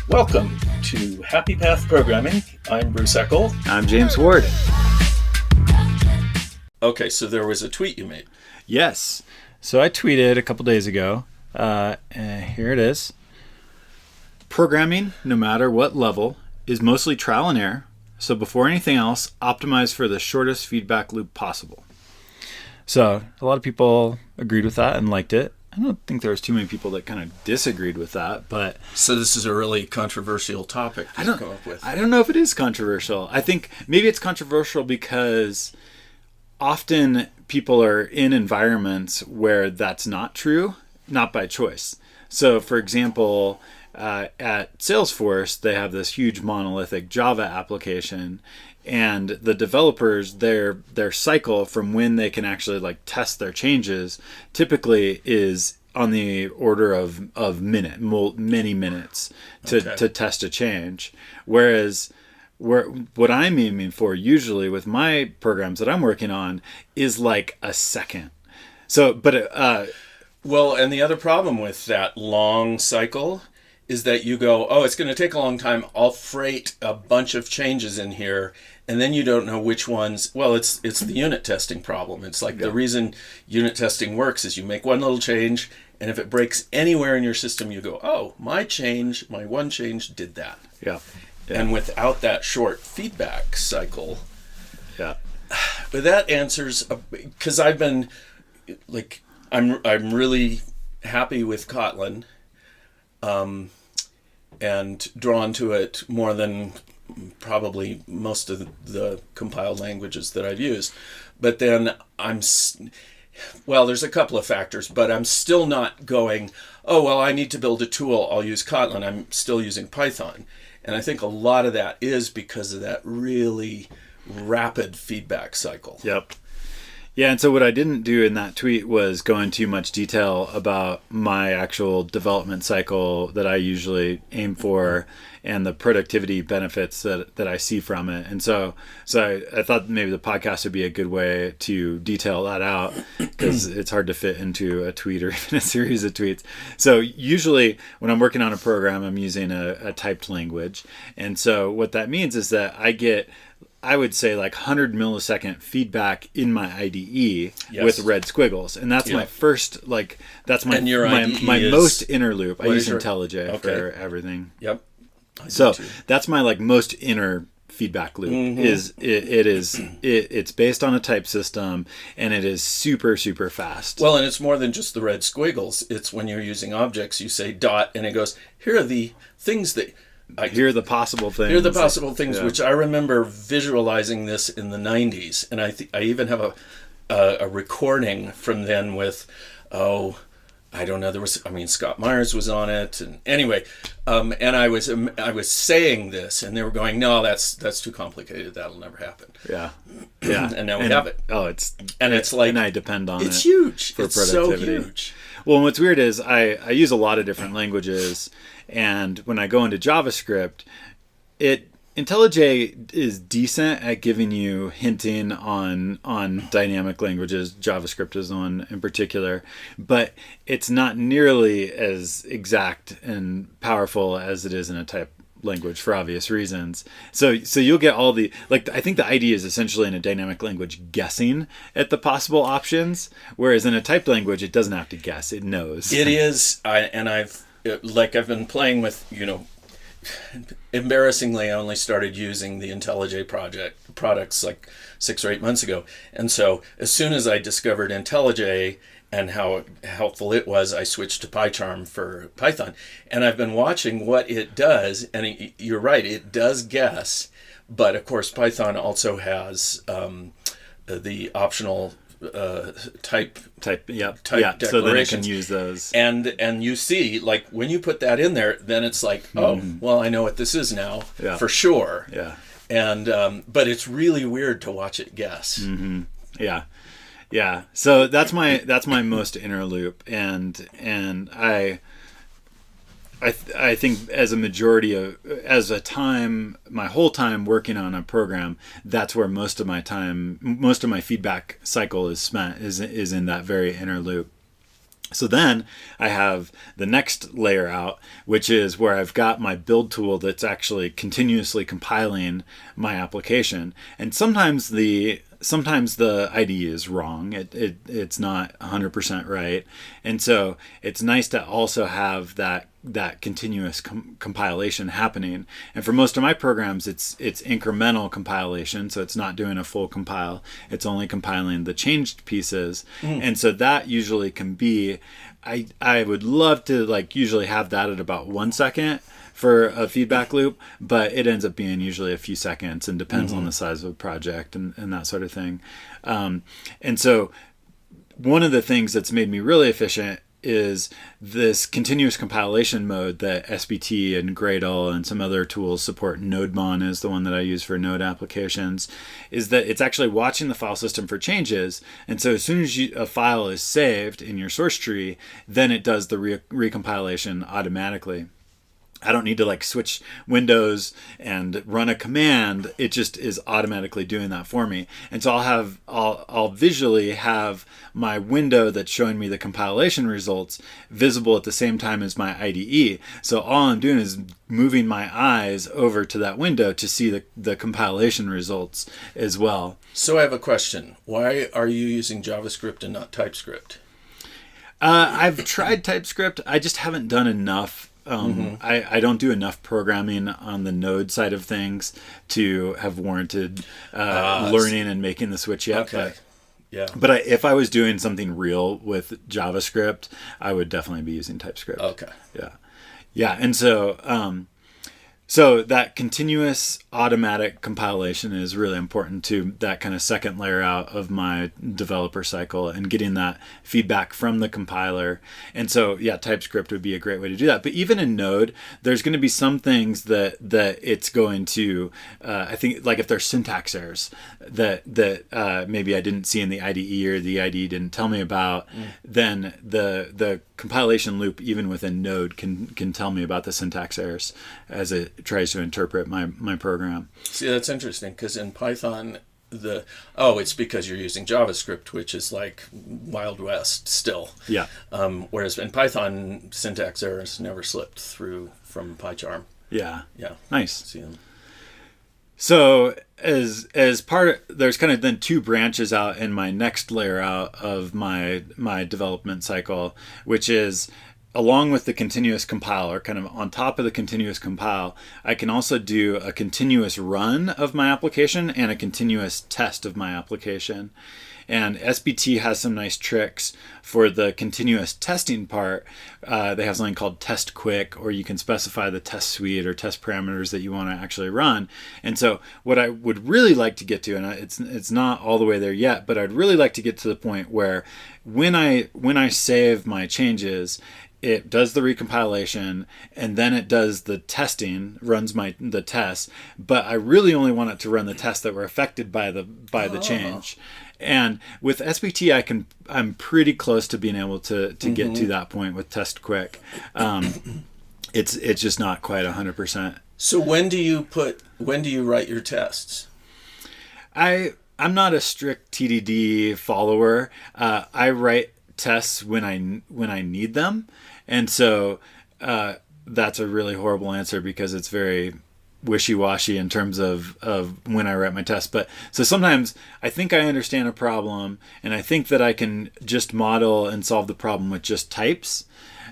Welcome to Happy Path Programming. I'm Bruce Eckel. I'm James Ward. Okay, so there was a tweet you made. Yes. So I tweeted a couple days ago. And here it is. Programming, no matter what level, is mostly trial and error. So before anything else, optimize for the shortest feedback loop possible. So a lot of people agreed with that and liked it. I don't think there was too many people that kind of disagreed with that, but... So this is a really controversial topic to come up with. I don't know if it is controversial. I think maybe it's controversial because often people are in environments where that's not true, not by choice. So, for example, at Salesforce, they have this huge monolithic Java application, and the developers, their cycle from when they can actually test their changes typically is on the order of many minutes to test a change. Whereas what I'm aiming for usually with my programs that I'm working on is like a second. So, but well, and the other problem with that long cycle is that you go, oh, it's going to take a long time. I'll freight a bunch of changes in here, and then you don't know which ones. Well, it's the unit testing problem. It's like the reason unit testing works is you make one little change, and if it breaks anywhere in your system, you go, oh, my one change did that. Yeah. And without that short feedback cycle, but that answers, because I've been I'm really happy with Kotlin, and drawn to it more than probably most of the compiled languages that I've used. But then there's a couple of factors, but I'm still not going, oh, well, I need to build a tool, I'll use Kotlin. I'm still using Python. And I think a lot of that is because of that really rapid feedback cycle. Yep. Yeah, and so what I didn't do in that tweet was go into too much detail about my actual development cycle that I usually aim for and the productivity benefits that I see from it. And so I thought maybe the podcast would be a good way to detail that out because it's hard to fit into a tweet or even a series of tweets. So usually when I'm working on a program, I'm using a typed language. And so what that means is that I would say 100 millisecond feedback in my IDE with red squiggles. And that's my first, that's my most inner loop. I use IntelliJ for everything. Yep. So that's my most inner feedback loop. Mm-hmm. It's based on a type system, and it is super, super fast. Well, and it's more than just the red squiggles. It's when you're using objects, you say dot, and it goes, here are the things that... Here are the possible things. Here are the possible things, which I remember visualizing this in the 90s. And I even have a recording from then with, I don't know, Scott Myers was on it. And anyway, and I was saying this, and they were going, no, that's too complicated. That'll never happen. Yeah. And now we have it. Oh, and I depend on it. It's huge. For it's productivity. So huge. Well, and what's weird is I use a lot of different languages, and when I go into JavaScript, IntelliJ is decent at giving you hinting on dynamic languages. JavaScript is one in particular, but it's not nearly as exact and powerful as it is in a type language for obvious reasons. So you'll get all the I think the IDE is essentially in a dynamic language guessing at the possible options, whereas in a typed language it doesn't have to guess, it knows. It is. I've been playing with, embarrassingly I only started using the IntelliJ products 6 or 8 months ago, and so as soon as I discovered IntelliJ and how helpful it was, I switched to PyCharm for Python. And I've been watching what it does, and you're right, it does guess, but of course Python also has the optional type declarations. So then it can use those. And you see, when you put that in there, then it's well, I know what this is now, for sure. Yeah. And but it's really weird to watch it guess. Mm-hmm. Yeah. Yeah, so that's my most inner loop, and I think my whole time working on a program, that's where most of my feedback cycle is spent is in that very inner loop. So then I have the next layer out, which is where I've got my build tool that's actually continuously compiling my application. And sometimes the IDE is wrong. It's not 100% right. And so it's nice to also have that continuous compilation happening. And for most of my programs, it's incremental compilation, so it's not doing a full compile. It's only compiling the changed pieces. And so that usually can be, I would love to like usually have that at about 1 second for a feedback loop, but it ends up being usually a few seconds and depends on the size of the project and that sort of thing. And so one of the things that's made me really efficient is this continuous compilation mode that SBT and Gradle and some other tools support. NodeMon is the one that I use for Node applications, is that it's actually watching the file system for changes. And so as soon as a file is saved in your source tree, then it does the recompilation automatically. I don't need to like switch windows and run a command. It just is automatically doing that for me. And so I'll visually have my window that's showing me the compilation results visible at the same time as my IDE. So all I'm doing is moving my eyes over to that window to see the compilation results as well. So I have a question. Why are you using JavaScript and not TypeScript? I've tried TypeScript. I just haven't done enough. I don't do enough programming on the Node side of things to have warranted learning and making the switch yet. Okay. But if I was doing something real with JavaScript, I would definitely be using TypeScript. Okay. Yeah. And so that continuous automatic compilation is really important to that kind of second layer out of my developer cycle and getting that feedback from the compiler. And so, yeah, TypeScript would be a great way to do that. But even in Node, there's going to be some things that it's going to, I think, like if there's syntax errors that maybe I didn't see in the IDE or the IDE didn't tell me about, then the compilation loop, even within Node, can tell me about the syntax errors as it tries to interpret my program. See, that's interesting because in Python, it's because you're using JavaScript, which is like Wild West still. Yeah. Whereas in Python, syntax errors never slipped through from PyCharm. Yeah. Yeah. Nice. See them. So as part of, there's kind of then two branches out in my next layer out of my development cycle, which is along with the continuous compiler, kind of on top of the continuous compile, I can also do a continuous run of my application and a continuous test of my application. And SBT has some nice tricks for the continuous testing part. They have something called test quick, or you can specify the test suite or test parameters that you want to actually run. And so what I would really like to get to, and it's not all the way there yet, but I'd really like to get to the point where when I save my changes, it does the recompilation and then it does the testing, runs the tests, but I really only want it to run the tests that were affected by the change. And with SBT, I'm pretty close to being able to get to that point with test quick. It's just not quite 100%. So when do you write your tests? I'm not a strict TDD follower. I write tests when I need them. And so that's a really horrible answer because it's very wishy-washy in terms of when I write my tests. But so sometimes I think I understand a problem and I think that I can just model and solve the problem with just types.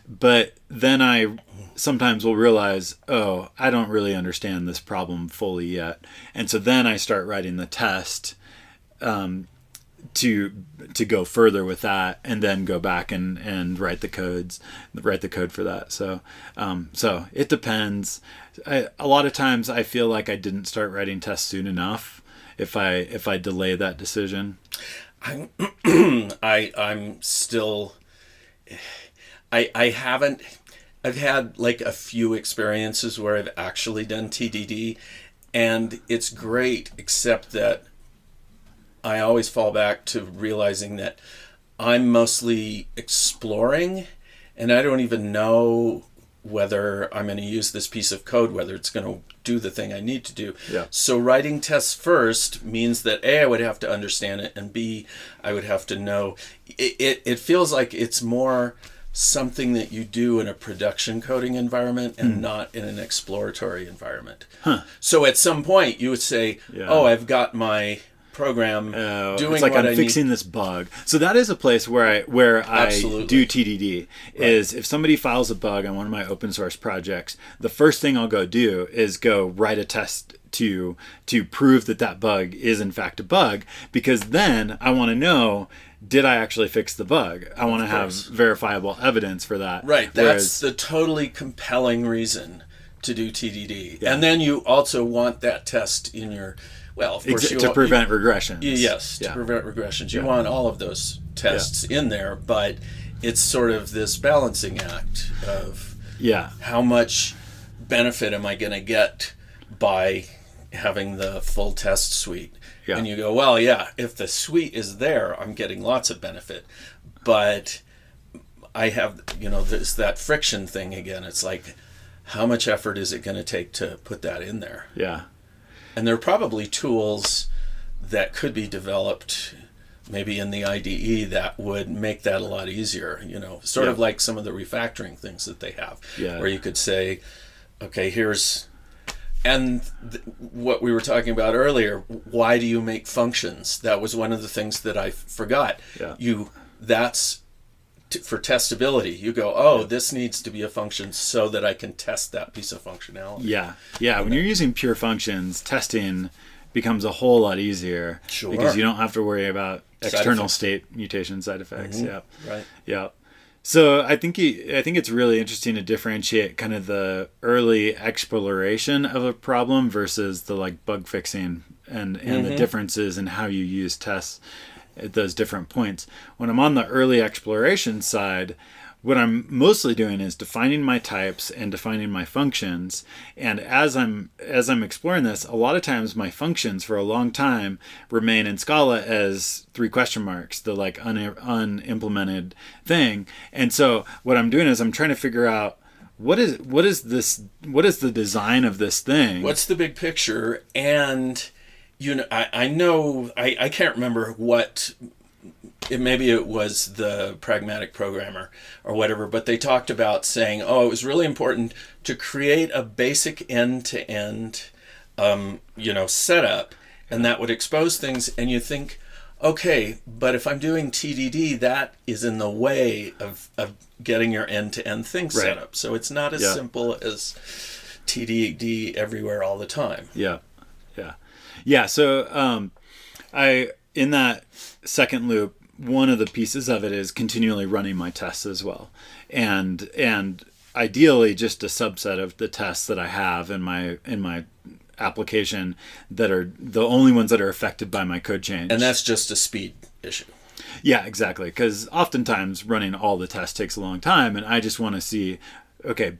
But then I sometimes will realize, oh, I don't really understand this problem fully yet. And so then I start writing the test to go further with that, and then go back and write the code for that. So it depends. A lot of times I feel like I didn't start writing tests soon enough if I delay that decision. I'm still, I've had like a few experiences where I've actually done TDD, and it's great, except that I always fall back to realizing that I'm mostly exploring and I don't even know whether I'm going to use this piece of code, whether it's going to do the thing I need to do. Yeah. So writing tests first means that A, I would have to understand it, and B, I would have to know. It feels like it's more something that you do in a production coding environment and not in an exploratory environment. So at some point you would say, oh, I've got my program doing it's like what I'm fixing this bug. So that is a place where I do TDD. Is if somebody files a bug on one of my open source projects, the first thing I'll go do is go write a test to prove that bug is in fact a bug, because then I want to know, did I actually fix the bug? I want to have verifiable evidence for that. Right. That's the totally compelling reason to do TDD. Yeah. And then you also want that test in your, well, of course, to prevent regressions. Yes, to prevent regressions. You want all of those tests in there, but it's sort of this balancing act of how much benefit am I going to get by having the full test suite. Yeah. And you go, well, if the suite is there, I'm getting lots of benefit. But I have, there's that friction thing again. It's like, how much effort is it going to take to put that in there? Yeah. And there are probably tools that could be developed maybe in the IDE that would make that a lot easier, sort of like some of the refactoring things that they have, where you could say, okay, here's... And what we were talking about earlier, why do you make functions? That was one of the things that I forgot. Yeah. That's for testability. You go, oh, this needs to be a function so that I can test that piece of functionality. Yeah. Yeah. When you're using pure functions, testing becomes a whole lot easier. Sure. Because you don't have to worry about external state mutation side effects. Mm-hmm. Yeah. Right. Yeah. So I think it's really interesting to differentiate kind of the early exploration of a problem versus the like bug fixing and the differences in how you use tests at those different points. When I'm on the early exploration side, what I'm mostly doing is defining my types and defining my functions. And as I'm exploring this, a lot of times my functions for a long time remain in Scala as 3 question marks, the like unimplemented thing. And so what I'm doing is I'm trying to figure out what is the design of this thing? What's the big picture? And I know I can't remember what. Maybe it was the pragmatic programmer or whatever, but they talked about saying, it was really important to create a basic end-to-end, setup, and that would expose things. And you think, okay, but if I'm doing TDD, that is in the way of getting your end-to-end thing set up. So it's not as simple as TDD everywhere all the time. Yeah, yeah, yeah. So in that second loop, one of the pieces of it is continually running my tests as well, and ideally just a subset of the tests that I have in my application that are the only ones that are affected by my code change. And that's just a speed issue. Yeah, exactly. Because oftentimes running all the tests takes a long time, and I just want to see, okay,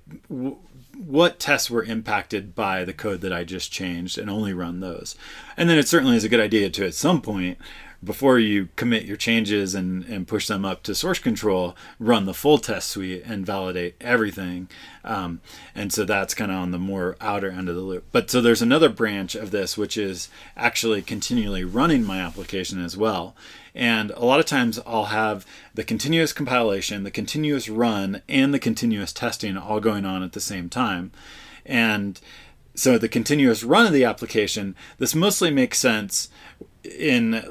what tests were impacted by the code that I just changed, and only run those. And then it certainly is a good idea to, at some point, before you commit your changes and push them up to source control, run the full test suite and validate everything. And so that's kind of on the more outer end of the loop. But so there's another branch of this, which is actually continually running my application as well. And a lot of times I'll have the continuous compilation, the continuous run, and the continuous testing all going on at the same time. And so the continuous run of the application, this mostly makes sense in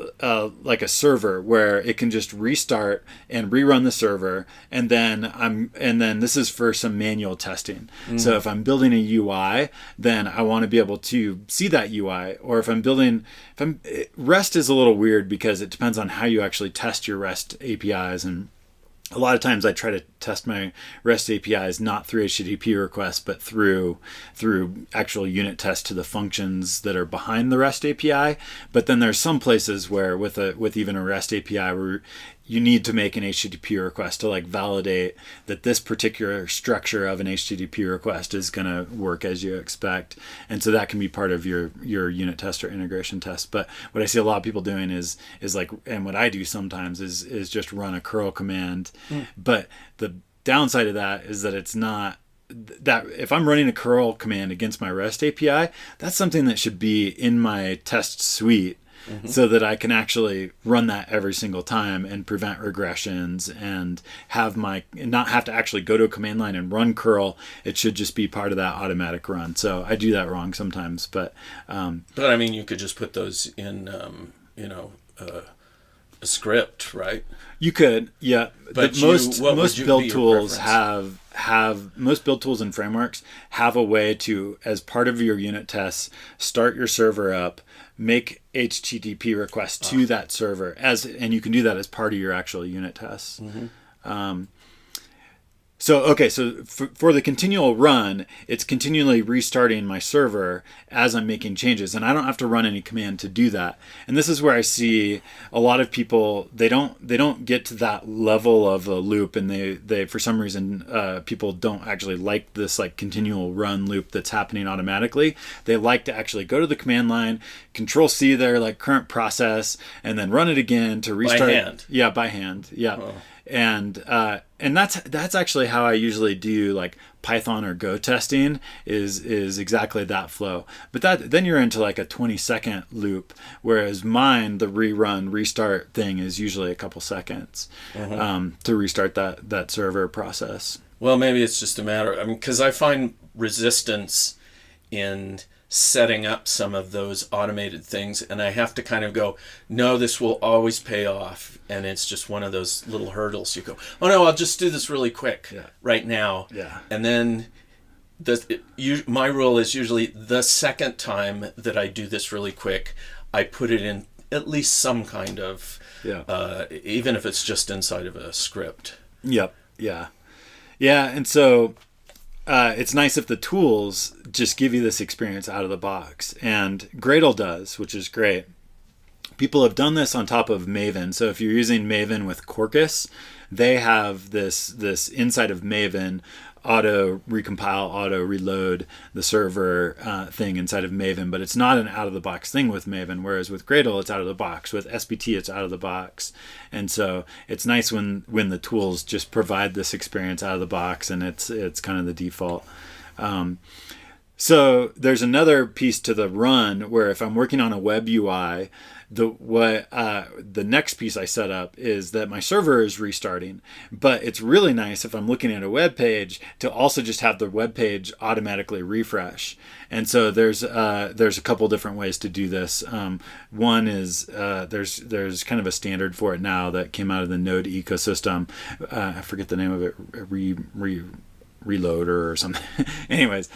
like a server where it can just restart and rerun the server, and then this is for some manual testing. So if I'm building a UI, then I want to be able to see that UI. Or if REST is a little weird because it depends on how you actually test your REST APIs, and a lot of times I try to test my REST APIs not through HTTP requests, but through actual unit tests to the functions that are behind the REST API. But then there's some places where with even a REST API where you need to make an HTTP request to like validate that this particular structure of an HTTP request is going to work as you expect. And so that can be part of your unit test or integration test. But what I see a lot of people doing is like, and what I do sometimes is just run a curl command. But the downside of that is that it's not that if I'm running a curl command against my REST API, that's something that should be in my test suite so that I can actually run that every single time and prevent regressions and not have to actually go to a command line and run curl. It should just be part of that automatic run. So I do that wrong sometimes, but I mean, you could just put those in, a script, right? You could, yeah. But most build tools most build tools and frameworks have a way to, as part of your unit tests, start your server up, make HTTP requests to that server and you can do that as part of your actual unit tests. So for the continual run, it's continually restarting my server as I'm making changes, and I don't have to run any command to do that. And this is where I see a lot of people, they don't get to that level of a loop, and they for some reason people don't actually like this like continual run loop that's happening automatically. They like to actually go to the command line, Control C their like current process, and then run it again to restart. By hand. Yeah, by hand. Yeah. Oh. And that's actually how I usually do like Python or Go testing is exactly that flow. But then you're into like a 20-second loop, whereas mine, the restart thing is usually a couple seconds to restart that server process. Well, maybe it's just a matter, because I find resistance in setting up some of those automated things, and I have to kind of go, no, this will always pay off, and it's just one of those little hurdles. You go, oh no, I'll just do this really quick right now, and then my rule is usually the second time that I do this really quick, I put it in at least some kind of, even if it's just inside of a script. Yep. Yeah. And so it's nice if the tools just give you this experience out of the box, and Gradle does, which is great. People have done this on top of Maven. So if you're using Maven with Quarkus, they have this inside of Maven auto recompile, auto reload the server thing inside of Maven, but it's not an out of the box thing with Maven. Whereas with Gradle, it's out of the box. With SBT, it's out of the box, and so it's nice when the tools just provide this experience out of the box, and it's kind of the default. So there's another piece to the run where if I'm working on a web UI, the next piece I set up is that my server is restarting, but it's really nice if I'm looking at a web page to also just have the web page automatically refresh. And so there's a couple different ways to do this. One is there's kind of a standard for it now that came out of the Node ecosystem. I forget the name of it, Reloader or something. Anyways,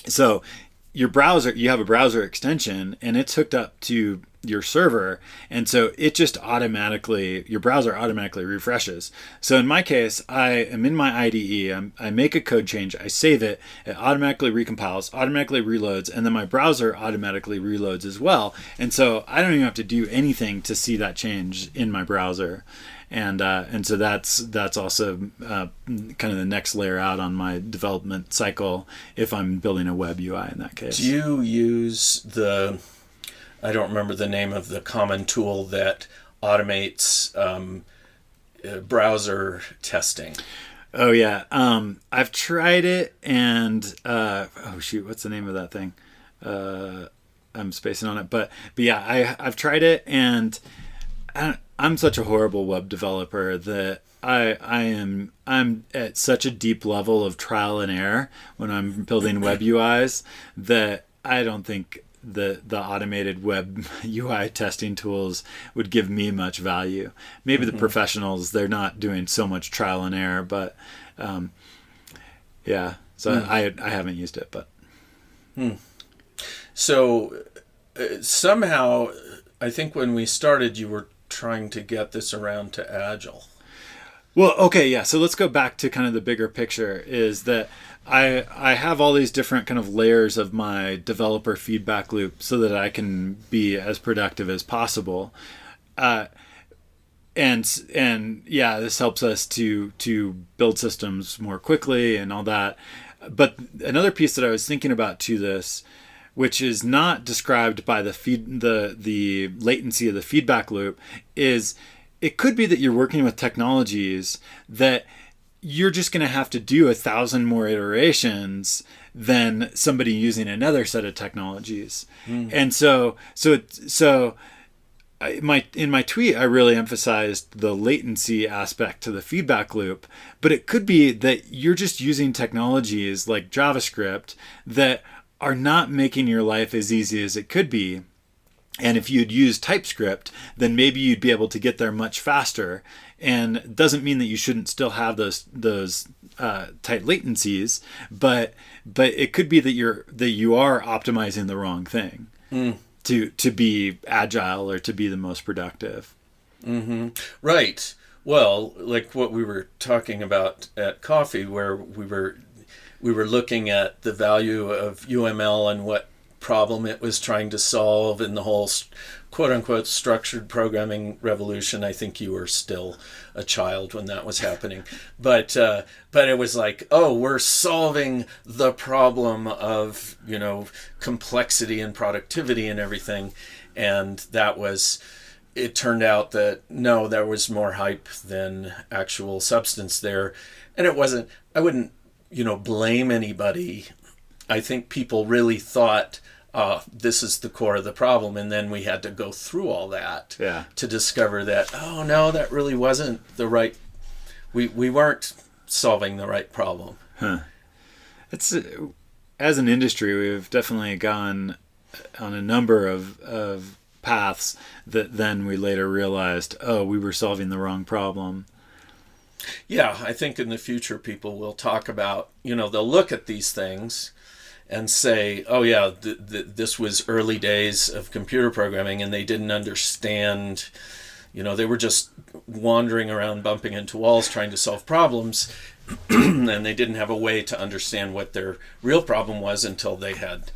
so you have a browser extension and it's hooked up to your server, and so it just your browser automatically refreshes. So in my case, I am in my IDE, I make a code change, I save it automatically recompiles, automatically reloads, and then my browser automatically reloads as well. And so I don't even have to do anything to see that change in my browser. And so that's also kind of the next layer out on my development cycle if I'm building a web UI in that case. Do you use I don't remember the name of the common tool that automates browser testing? Oh yeah, I've tried it, and what's the name of that thing? I'm spacing on it, but yeah, I've tried it, and I'm such a horrible web developer that I'm at such a deep level of trial and error when I'm building web UIs that I don't think the automated web UI testing tools would give me much value. Maybe the professionals, they're not doing so much trial and error, but I haven't used it. But So somehow, I think when we started, you were trying to get this around to Agile. Well, okay, yeah. So let's go back to kind of the bigger picture, is that I have all these different kind of layers of my developer feedback loop so that I can be as productive as possible. And yeah, this helps us to build systems more quickly and all that. But another piece that I was thinking about to this, which is not described by the latency of the feedback loop, is it could be that you're working with technologies that you're just going to have to do 1,000 more iterations than somebody using another set of technologies. And in my tweet, I really emphasized the latency aspect to the feedback loop, but it could be that you're just using technologies like JavaScript that are not making your life as easy as it could be. And if you'd use TypeScript, then maybe you'd be able to get there much faster. And it doesn't mean that you shouldn't still have those tight latencies, but it could be that you are optimizing the wrong thing to be agile or to be the most productive. Mm-hmm. Right. Well, like what we were talking about at coffee, where we were looking at the value of UML and what problem it was trying to solve in the whole quote-unquote structured programming revolution. I think you were still a child when that was happening, but it was like, oh, we're solving the problem of, complexity and productivity and everything. And it turned out that no, there was more hype than actual substance there. And I wouldn't blame anybody. I think people really thought, this is the core of the problem, and then we had to go through all that to discover that, oh no, that really wasn't the right, we weren't solving the right problem. It's as an industry, we've definitely gone on a number of paths that then we later realized, oh, we were solving the wrong problem. Yeah, I think in the future people will talk about, they'll look at these things and say, oh yeah, this was early days of computer programming, and they didn't understand, they were just wandering around bumping into walls trying to solve problems, and they didn't have a way to understand what their real problem was until they had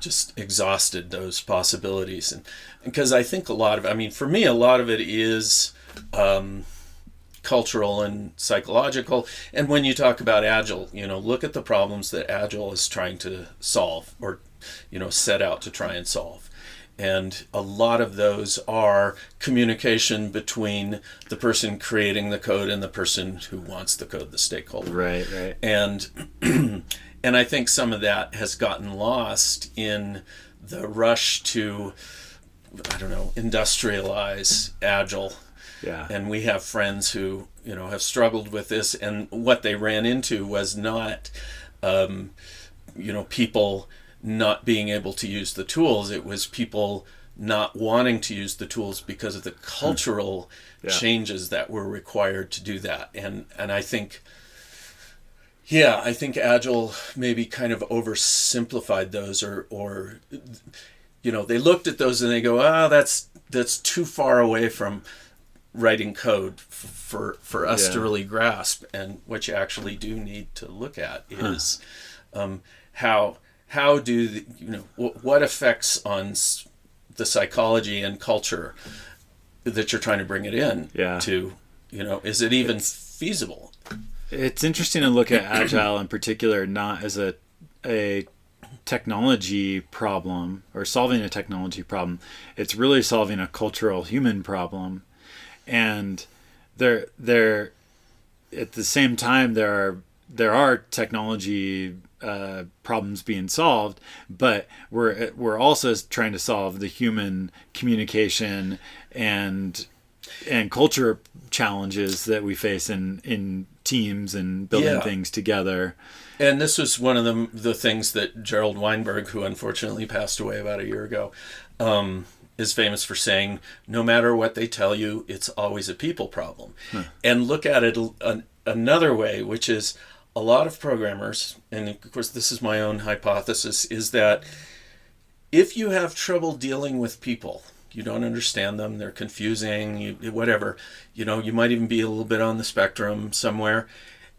just exhausted those possibilities. And because I think for me, a lot of it is cultural and psychological. And when you talk about Agile, look at the problems that Agile is trying to solve, or set out to try and solve. And a lot of those are communication between the person creating the code and the person who wants the code, the stakeholder. Right. And and I think some of that has gotten lost in the rush to, industrialize Agile. Yeah. And we have friends who, have struggled with this, and what they ran into was not, people not being able to use the tools. It was people not wanting to use the tools because of the cultural changes that were required to do that. And I think, I think Agile maybe kind of oversimplified those, or they looked at those and they go, that's too far away from writing code for us to really grasp. And what you actually do need to look at is how do what effects on the psychology and culture that you're trying to bring it in to, is it even feasible? It's interesting to look at Agile in particular not as a technology problem or solving a technology problem. It's really solving a cultural human problem. And there at the same time there are technology problems being solved, but we're also trying to solve the human communication and culture challenges that we face in teams and building things together. And this was one of the things that Gerald Weinberg, who unfortunately passed away about a year ago, is famous for saying, no matter what they tell you, it's always a people problem. And look at it another way, which is a lot of programmers, and of course this is my own hypothesis, is that if you have trouble dealing with people, you don't understand them, they're confusing, whatever, you might even be a little bit on the spectrum somewhere,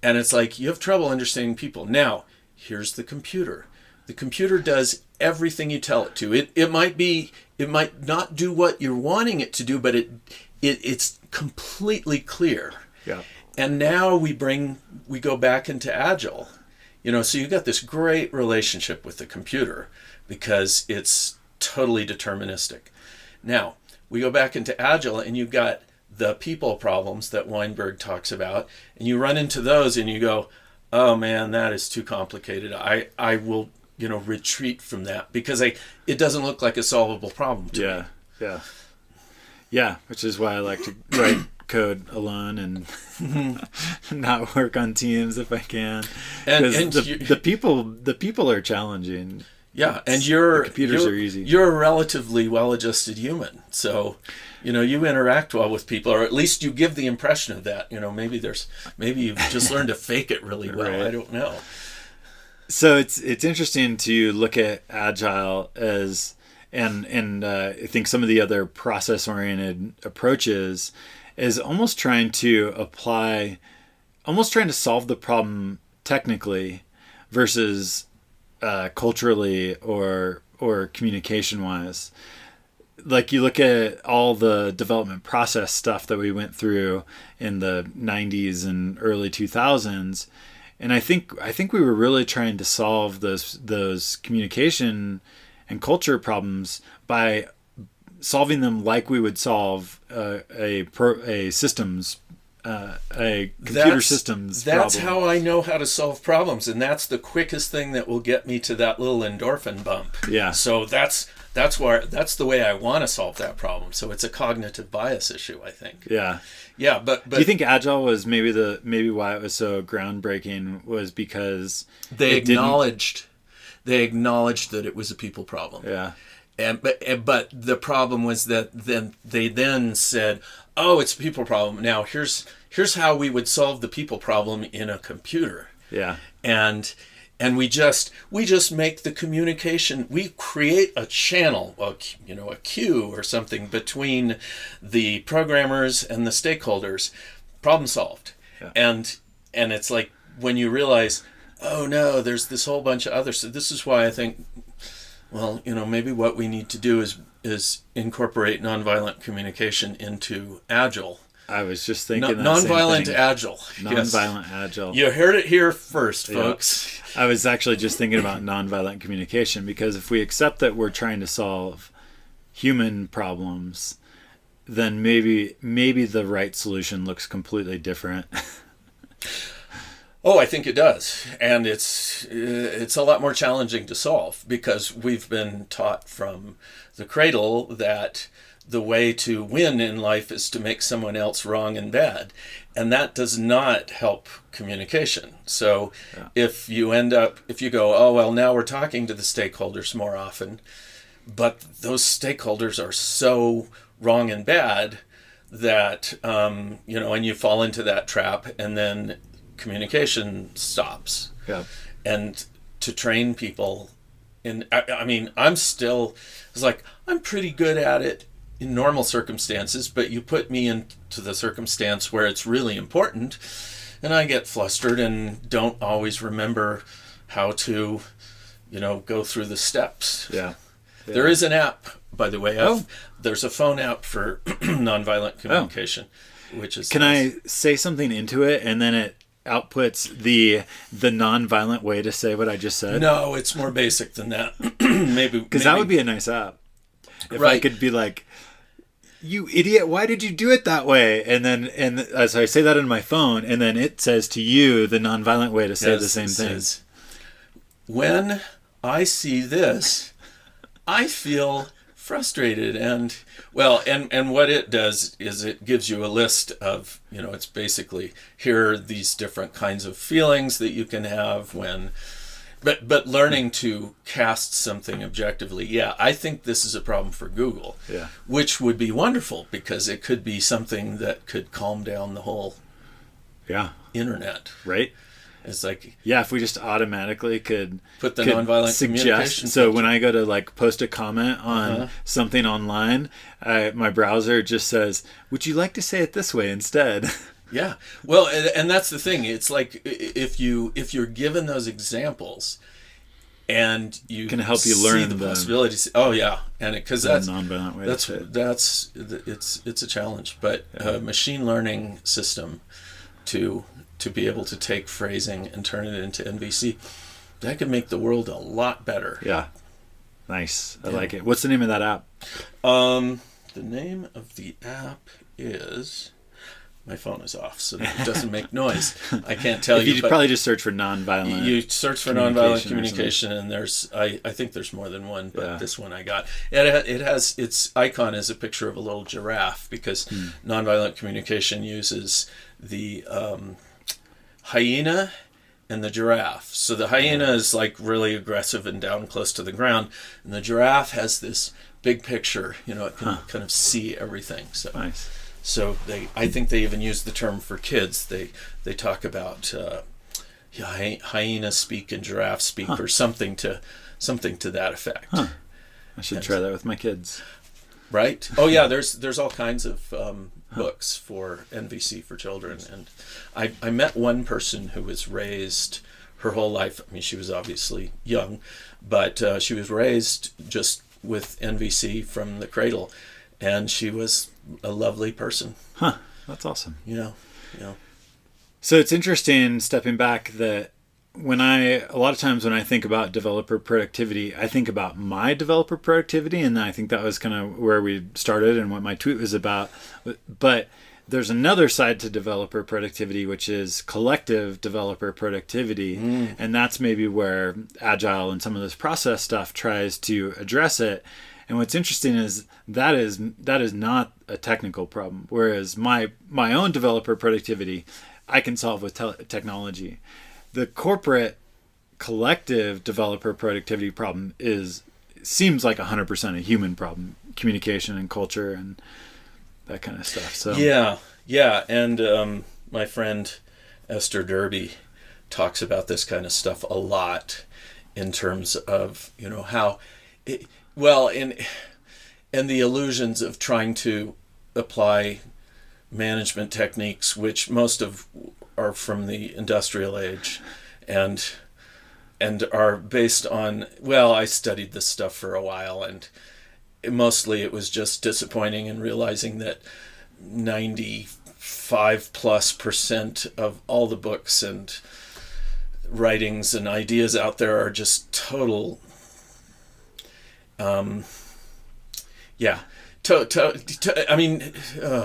and it's like you have trouble understanding people. Now, here's the computer. The computer does everything you tell it to. It might not do what you're wanting it to do, but it's completely clear. Yeah. And now we go back into Agile. So you got this great relationship with the computer because it's totally deterministic. Now, we go back into Agile and you've got the people problems that Weinberg talks about, and you run into those and you go, oh man, that is too complicated. I will, retreat from that because it doesn't look like a solvable problem to me. Yeah, which is why I like to write code alone and not work on teams if I can. And the people are challenging. Yeah, and the computers are easy. You're a relatively well-adjusted human, so you interact well with people, or at least you give the impression of that. Maybe you've just learned to fake it really well. Right. I don't know. So it's interesting to look at Agile as and I think some of the other process-oriented approaches is almost trying to solve the problem technically versus culturally or communication wise. Like you look at all the development process stuff that we went through in the 90s and early 2000s, and I think we were really trying to solve those communication and culture problems by solving them like we would solve a systems a computer systems problem. That's how I know how to solve problems, and that's the quickest thing that will get me to that little endorphin bump. Yeah. So that's the way I want to solve that problem. So it's a cognitive bias issue, I think. Yeah. Yeah, but do you think Agile was maybe why it was so groundbreaking was because they acknowledged that it was a people problem. Yeah. But the problem was that then they said, "Oh, it's a people problem. Now here's how we would solve the people problem in a computer." Yeah. And we just make the communication. We create a channel, a queue or something between the programmers and the stakeholders. Problem solved. Yeah. And it's like when you realize, oh no, there's this whole bunch of others. So this is why I think, well, maybe what we need to do is incorporate nonviolent communication into Agile. I was just thinking nonviolent Agile. Nonviolent yes. Agile. You heard it here first, folks. I was actually just thinking about nonviolent communication because if we accept that we're trying to solve human problems, then maybe the right solution looks completely different. Oh, I think it does. And it's a lot more challenging to solve because we've been taught from the cradle that the way to win in life is to make someone else wrong and bad. And that does not help communication. So if you go, oh, well, now we're talking to the stakeholders more often, but those stakeholders are so wrong and bad that, and you fall into that trap and then communication stops. Yeah. And to train people I'm pretty good at it in normal circumstances, but you put me into the circumstance where it's really important and I get flustered and don't always remember how to, go through the steps. Yeah. There is an app, by the way. There's a phone app for nonviolent communication, which is Can I say something into it and then it outputs the non-violent way to say what I just said? No, it's more basic than that. Maybe because that would be a nice app. If I could be like, "You idiot! Why did you do it that way?" And as I say that in my phone, and then it says to you the non-violent way to say the same thing. When I see this, I feel frustrated and what it does is it gives you a list of, it's basically here are these different kinds of feelings that you can have when, but learning to cast something objectively. Yeah, I think this is a problem for Google, which would be wonderful because it could be something that could calm down the whole internet. Right. It's like, if we just automatically could nonviolent suggest. So when I go to post a comment on something online, my browser just says, "Would you like to say it this way instead?" Yeah. Well, and that's the thing. It's like if you're given those examples, and you can help you learn the possibilities. Oh yeah, and because that's non-violent way. It's a challenge, but a machine learning system to be able to take phrasing and turn it into NVC, that could make the world a lot better. Yeah. Nice. I like it. What's the name of that app? The The name of the app is... My phone is off, so that it doesn't make noise. I can't tell you. You probably just search for nonviolent. You search for nonviolent communication, and there's I think there's more than one, but this one I got. It has its icon is a picture of a little giraffe because nonviolent communication uses the hyena and the giraffe. So the hyena is like really aggressive and down close to the ground, and the giraffe has this big picture. You know, it can kind of see everything. So nice. So I think they even use the term for kids. They talk about hyena speak and giraffe speak or something to that effect. Huh. I should try that with my kids. Right? Oh yeah, there's all kinds of books for NVC for children, and I met one person who was raised her whole life. I mean, she was obviously young, but she was raised just with NVC from the cradle, and she was a lovely person. Huh. That's awesome. You know. So it's interesting stepping back that a lot of times when I think about developer productivity, I think about my developer productivity, and I think that was kind of where we started and what my tweet was about. But there's another side to developer productivity, which is collective developer productivity. And that's maybe where Agile and some of this process stuff tries to address it. And what's interesting is that is not a technical problem. Whereas my own developer productivity, I can solve with technology. The corporate collective developer productivity problem seems like 100% a human problem, communication and culture and that kind of stuff. So yeah, and my friend Esther Derby talks about this kind of stuff a lot in terms of how. And the illusions of trying to apply management techniques, which most of are from the industrial age, and are based on. Well, I studied this stuff for a while, and mostly it was just disappointing in realizing that 95+% of all the books and writings and ideas out there are just total.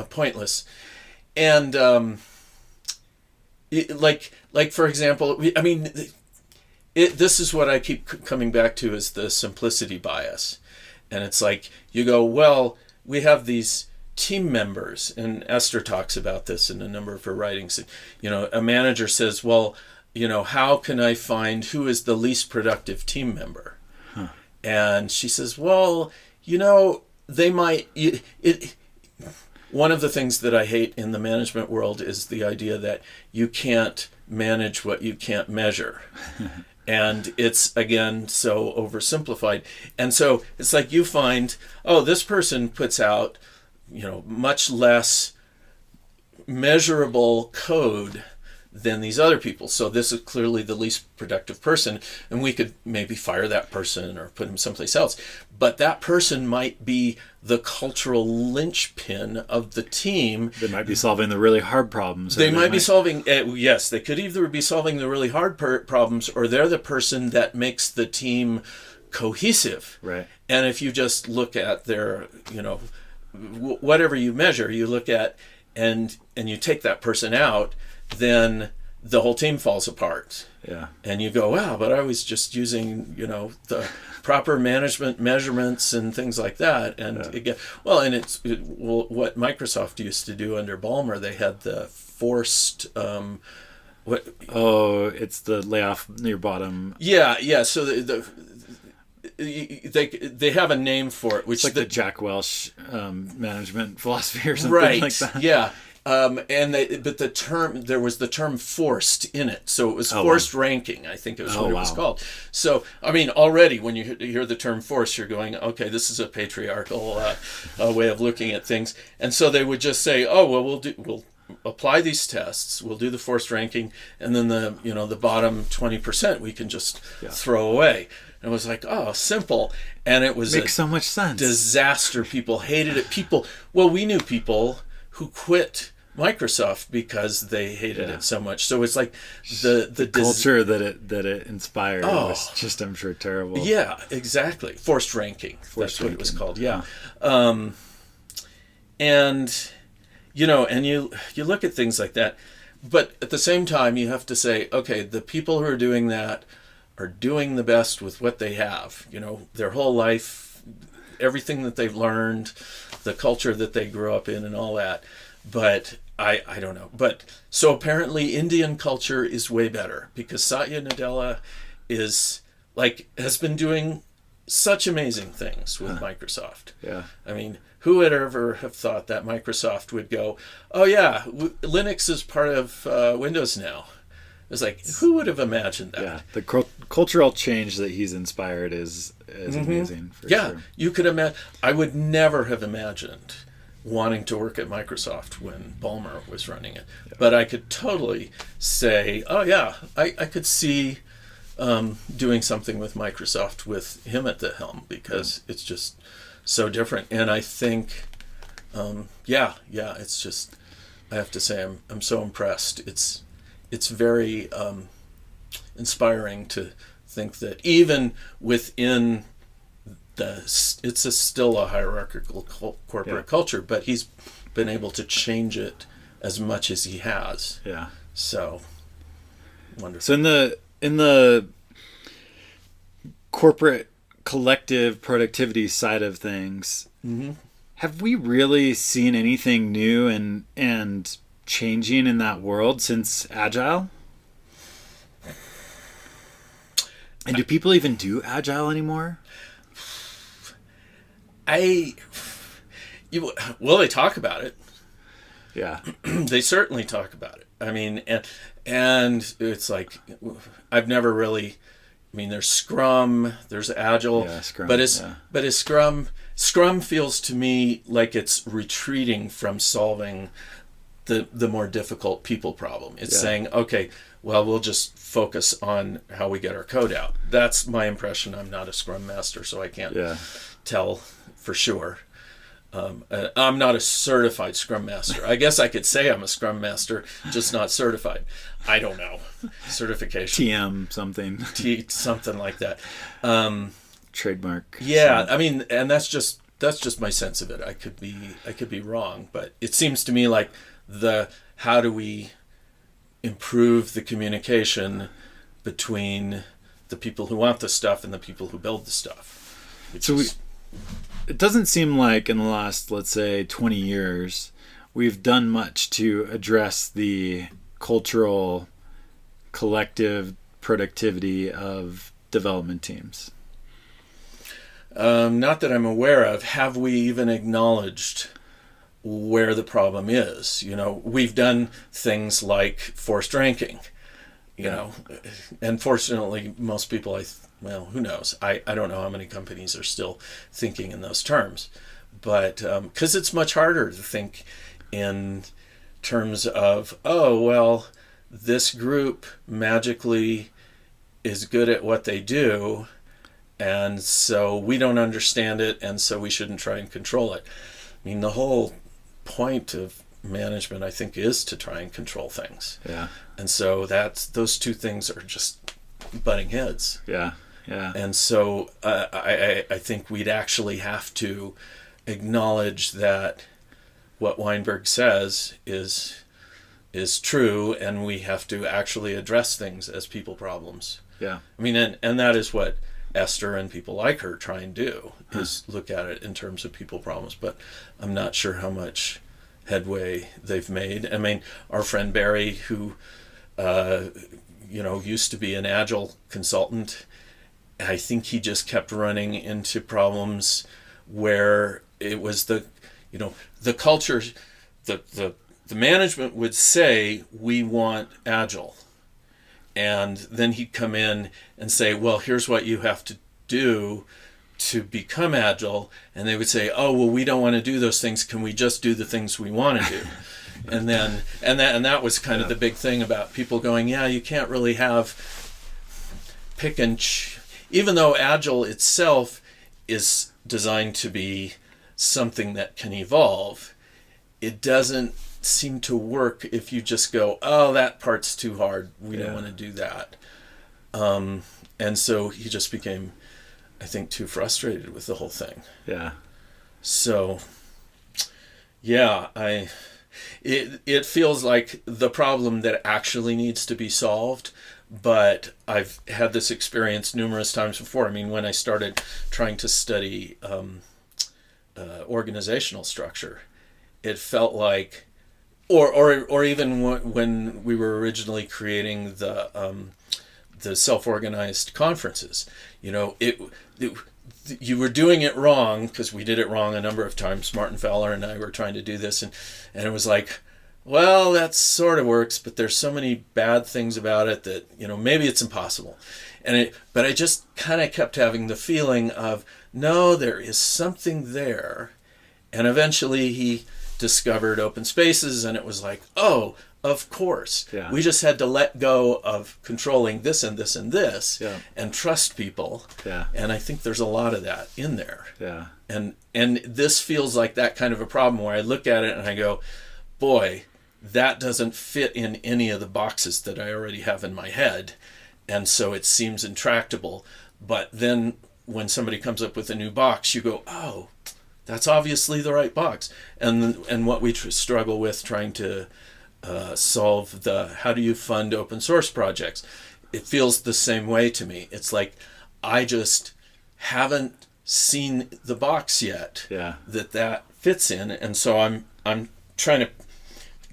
Pointless. And like for example, this is what I keep coming back to is the simplicity bias. And it's like you go, well, we have these team members, and Esther talks about this in a number of her writings. A manager says, well, how can I find who is the least productive team member? And she says, well, they might... One of the things that I hate in the management world is the idea that you can't manage what you can't measure. And it's, again, so oversimplified. And so it's like you find, this person puts out, much less measurable code than these other people. So this is clearly the least productive person, and we could maybe fire that person or put him someplace else. But that person might be the cultural linchpin of the team. They might be solving the really hard problems. They might be solving, yes, they could either be solving the really hard problems, or they're the person that makes the team cohesive. Right. And if you just look at their, whatever you measure, you look at, and you take that person out, then the whole team falls apart. Yeah. And you go, wow, but I was just using, the proper management measurements and things like that. And what Microsoft used to do under Ballmer, they had the forced it's the layoff near bottom. Yeah. So they have a name for it, which it's like the Jack Welch management philosophy or something like that. Yeah. But there was the term forced in it. So it was forced ranking, I think it was what it was called. So, already when you hear the term forced, you're going, okay, this is a patriarchal way of looking at things. And so they would just say, we'll apply these tests, we'll do the forced ranking, and then the bottom 20% we can just throw away. And it was like, simple. And it was makes so much sense. Disaster. People hated it. We knew people who quit Microsoft because they hated it so much. So it's like the culture that it inspired was just, I'm sure, terrible. Yeah, exactly. Forced ranking. That's what it was called. Yeah. And and you look at things like that, but at the same time you have to say, okay, the people who are doing that are doing the best with what they have. Their whole life, everything that they've learned, the culture that they grew up in, and all that. But I don't know. But so apparently Indian culture is way better because Satya Nadella has been doing such amazing things with Microsoft. Yeah. I mean, who would ever have thought that Microsoft would go, oh yeah, Linux is part of Windows now? It's like, who would have imagined that? Yeah, the cultural change that he's inspired is amazing. For sure. You could imagine. I would never have imagined wanting to work at Microsoft when Ballmer was running it, but I could totally say, oh yeah, I could see doing something with Microsoft with him at the helm because it's just so different. And I think, it's just, I have to say, I'm so impressed. It's very inspiring to think that even within still a hierarchical corporate culture, but he's been able to change it as much as he has. Yeah. So wonderful. So in the corporate collective productivity side of things, have we really seen anything new and changing in that world since Agile? And do people even do Agile anymore? They talk about it. Yeah. They certainly talk about it. I mean, and it's like, I've never really, there's Scrum, there's Agile, Scrum, but is Scrum feels to me like it's retreating from solving the more difficult people problem. It's saying, okay, well, we'll just focus on how we get our code out. That's my impression. I'm not a Scrum Master, so I can't tell for sure. I'm not a certified Scrum Master. I guess I could say I'm a Scrum Master, just not certified. I don't know. Certification. TM something. Something like that. Trademark. Yeah, and that's just my sense of it. I could be wrong, but it seems to me like how do we improve the communication between the people who want the stuff and the people who build the stuff. It doesn't seem like in the last, let's say, 20 years, we've done much to address the cultural collective productivity of development teams. Not that I'm aware of. Have we even acknowledged where the problem is? We've done things like forced ranking, and fortunately most people, who knows? I don't know how many companies are still thinking in those terms, but because it's much harder to think in terms of, oh, well, this group magically is good at what they do, and so we don't understand it, and so we shouldn't try and control it. The whole point of management, I think, is to try and control things. Yeah. And so those two things are just butting heads. Yeah. Yeah. And so I think we'd actually have to acknowledge that what Weinberg says is true, and we have to actually address things as people problems. Yeah. And that is what Esther and people like her try and do, is look at it in terms of people problems. But I'm not sure how much headway they've made. Our friend Barry, who used to be an Agile consultant, I think he just kept running into problems where it was the culture, the management would say, we want Agile. And then he'd come in and say, well, here's what you have to do to become Agile. And they would say, oh, well, we don't want to do those things. Can we just do the things we want to do? And that was kind of the big thing about people going, yeah, you can't really have pick and even though Agile itself is designed to be something that can evolve, it doesn't seem to work if you just go, oh, that part's too hard, we don't want to do that. And so he just became, I think, too frustrated with the whole thing. Yeah. So Yeah, it feels like the problem that actually needs to be solved, but I've had this experience numerous times before. I mean, when I started trying to study organizational structure, it felt like, or even when we were originally creating the self-organized conferences, it you were doing it wrong because we did it wrong a number of times. Martin Fowler and I were trying to do this, and it was like, well, that sort of works, but there's so many bad things about it that maybe it's impossible. But I just kind of kept having the feeling of, no, there is something there. And eventually he discovered open spaces, and it was like, oh, of course. Yeah. We just had to let go of controlling this and this and this, Yeah. and trust people. Yeah. And I think there's a lot of that in there. Yeah. And this feels like that kind of a problem where I look at it and I go, boy, that doesn't fit in any of the boxes that I already have in my head. And so it seems intractable. But then when somebody comes up with a new box, you go, oh, that's obviously the right box. And what we struggle with trying to solve how do you fund open source projects, it feels the same way to me. It's like I just haven't seen the box yet that fits in, and so I'm trying to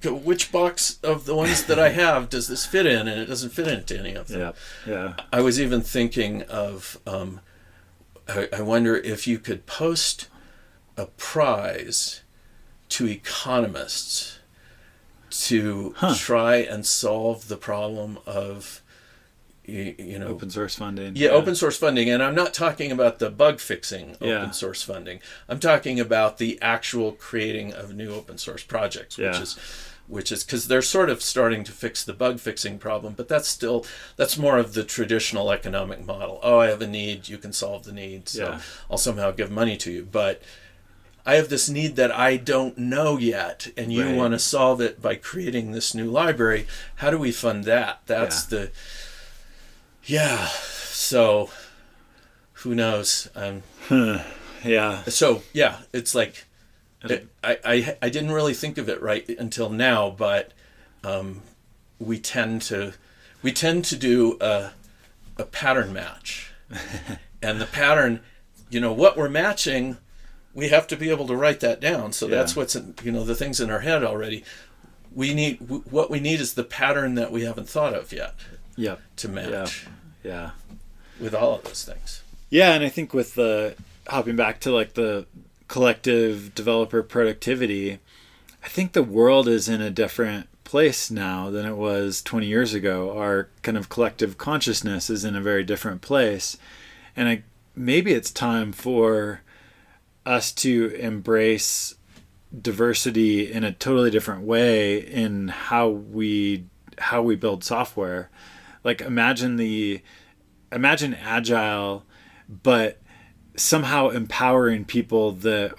go, which box of the ones that I have does this fit in, and it doesn't fit into any of them. Yeah. I was even thinking of I wonder if you could post a prize to economists to try and solve the problem of open source funding. Yeah, open source funding. And I'm not talking about the bug fixing open source funding. I'm talking about the actual creating of new open source projects, which is because they're sort of starting to fix the bug fixing problem, but that's more of the traditional economic model. Oh, I have a need, you can solve the need, so I'll somehow give money to you. But I have this need that I don't know yet, and you want to solve it by creating this new library. How do we fund that? That's so who knows? So it's like I didn't really think of it right until now, but we tend to do a pattern match, and the pattern, what we're matching, we have to be able to write that down. So that's what's in, the things in our head already. What we need is the pattern that we haven't thought of yet. To match. With all of those things. Yeah, and I think with the hopping back to like the collective developer productivity, I think the world is in a different place now than it was 20 years ago. Our kind of collective consciousness is in a very different place. And maybe it's time for us to embrace diversity in a totally different way in how we build software. Like imagine Agile, but somehow empowering people that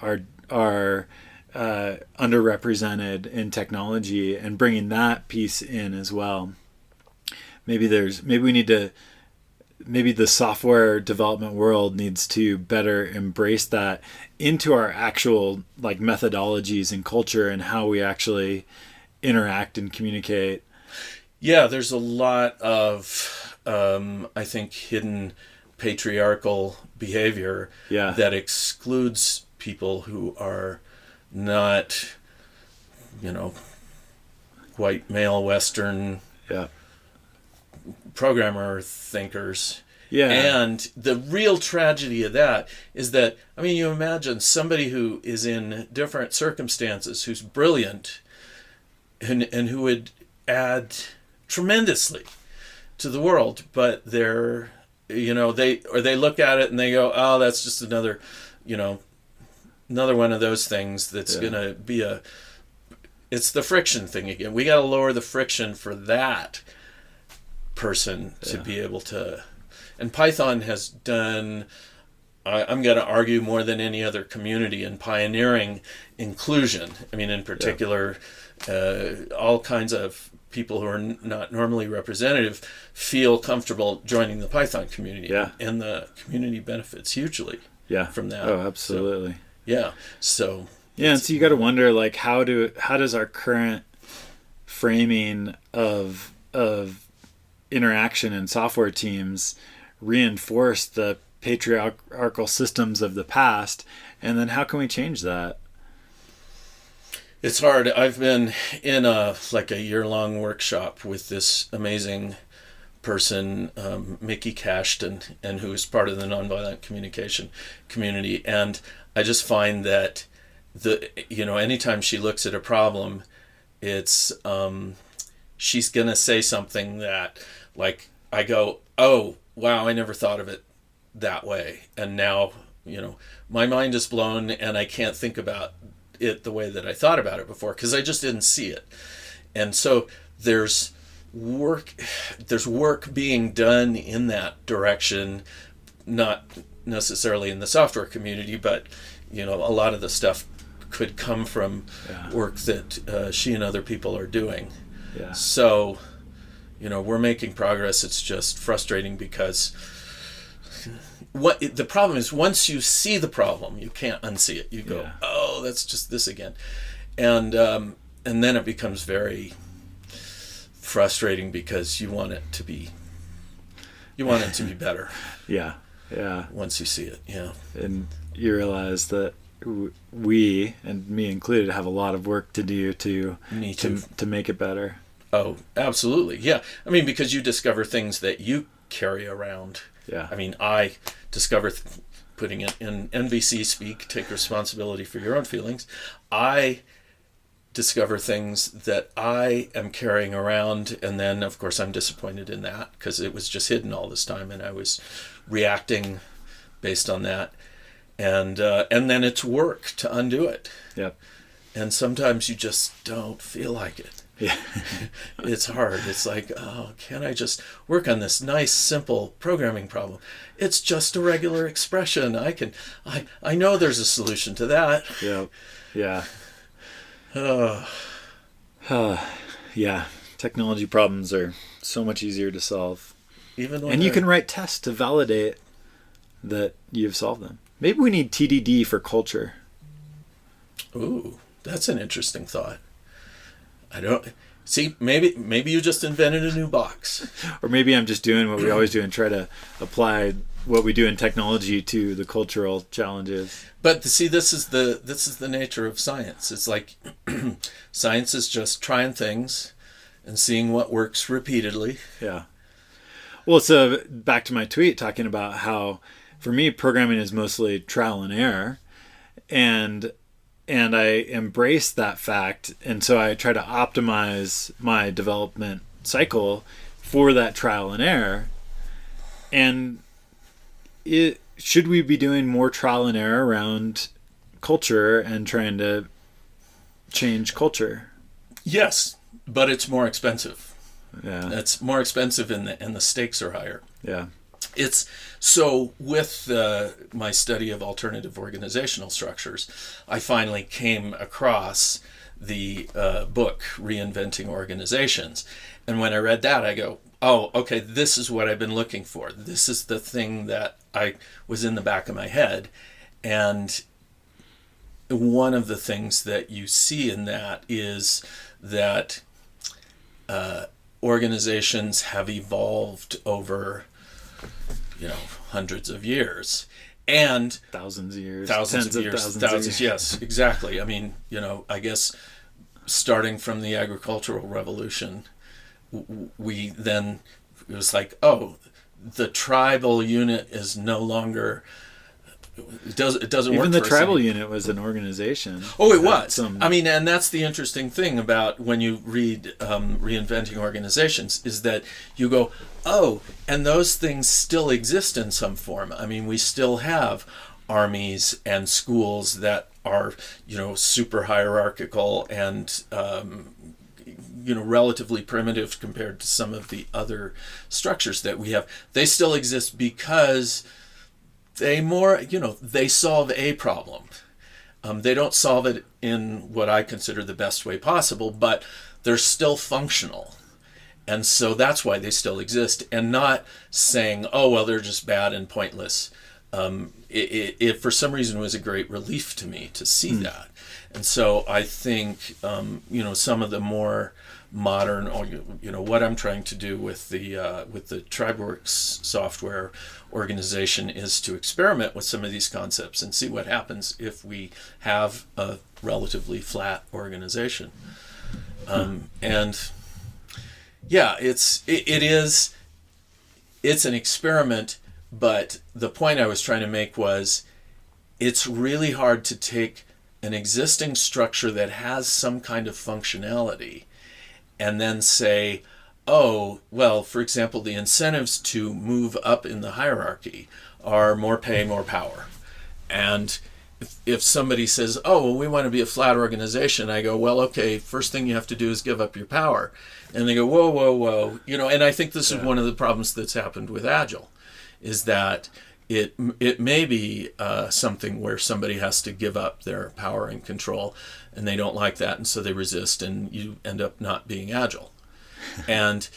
are underrepresented in technology and bringing that piece in as well. Maybe the software development world needs to better embrace that into our actual like methodologies and culture and how we actually interact and communicate. Yeah, there's a lot of, I think, hidden patriarchal behavior that excludes people who are not, white male Western programmer thinkers. And the real tragedy of that is that, you imagine somebody who is in different circumstances, who's brilliant, and who would add tremendously to the world, but they're, they look at it and they go, oh, that's just another one of those things that's going to be it's the friction thing again. We got to lower the friction for that person to be able to, and Python has done, I'm going to argue, more than any other community in pioneering inclusion. In particular, all kinds of people who are not normally representative feel comfortable joining the Python community, and the community benefits hugely from that. Oh, absolutely. So Yeah, and so you got to wonder, like, how does our current framing of interaction in software teams reinforce the patriarchal systems of the past, and then how can we change that? It's hard. I've been in a year-long workshop with this amazing person, Mickey Cashton, and who is part of the nonviolent communication community. And I just find that anytime she looks at a problem, it's she's gonna say something that, like, I go, oh wow, I never thought of it that way, and now my mind is blown, and I can't think about it the way that I thought about it before because I just didn't see it. And so there's work being done in that direction, not necessarily in the software community, but a lot of the stuff could come from work that she and other people are doing. Yeah. So we're making progress. It's just frustrating because what the problem is, once you see the problem, you can't unsee it. You go, oh, that's just this again, and then it becomes very frustrating because you want it to be better. Yeah. Once you see it, and you realize that we, and me included, have a lot of work to do to make it better. Oh, absolutely, yeah. I mean, because you discover things that you carry around. Yeah. I mean, I discover, putting it in NVC speak, take responsibility for your own feelings. I discover things that I am carrying around, and then, of course, I'm disappointed in that because it was just hidden all this time, and I was reacting based on that. And then it's work to undo it. Yep. And sometimes you just don't feel like it. Yeah. It's hard. It's like, oh, can't I just work on this nice, simple programming problem? It's just a regular expression. I know there's a solution to that. Yep. Yeah. Yeah. Technology problems are so much easier to solve. And you can write tests to validate that you've solved them. Maybe we need TDD for culture. Ooh, that's an interesting thought. I don't see. Maybe you just invented a new box, or maybe I'm just doing what we always do and try to apply what we do in technology to the cultural challenges. But see, this is the nature of science. It's like science is just trying things and seeing what works repeatedly. Yeah. Well, so back to my tweet talking about how, for me, programming is mostly trial and error, and I embrace that fact, and so I try to optimize my development cycle for that trial and error. And should we be doing more trial and error around culture and trying to change culture? Yes, but it's more expensive. Yeah, it's more expensive, and the stakes are higher. Yeah. It's so with my study of alternative organizational structures, I finally came across the book Reinventing Organizations, and when I read that, I go, oh, okay, this is what I've been looking for. This is the thing that I was in the back of my head, and one of the things that you see in that is that organizations have evolved over hundreds of years and thousands of years, yes, exactly. I mean, I guess starting from the agricultural revolution, it was like, oh, the tribal unit is no longer, it doesn't work. Even the tribal unit was an organization. Oh, it was. I mean, and that's the interesting thing about when you read Reinventing Organizations, is that you go, oh, and those things still exist in some form. I mean, we still have armies and schools that are, super hierarchical and, relatively primitive compared to some of the other structures that we have. They still exist because they solve a problem. They don't solve it in what I consider the best way possible, but they're still functional. And so that's why they still exist, and not saying, oh, well, they're just bad and pointless. it for some reason was a great relief to me to see that. And so I think, some of the more modern, what I'm trying to do with the TribeWorks software organization is to experiment with some of these concepts and see what happens if we have a relatively flat organization. And yeah, it's an experiment, but the point I was trying to make was it's really hard to take an existing structure that has some kind of functionality and then say, oh, well, for example, the incentives to move up in the hierarchy are more pay, more power. And if somebody says, oh, well, we want to be a flat organization, I go, well, okay, first thing you have to do is give up your power. And they go, whoa, whoa, whoa. And I think this is one of the problems that's happened with Agile, is that it may be something where somebody has to give up their power and control, and they don't like that, and so they resist, and you end up not being Agile. And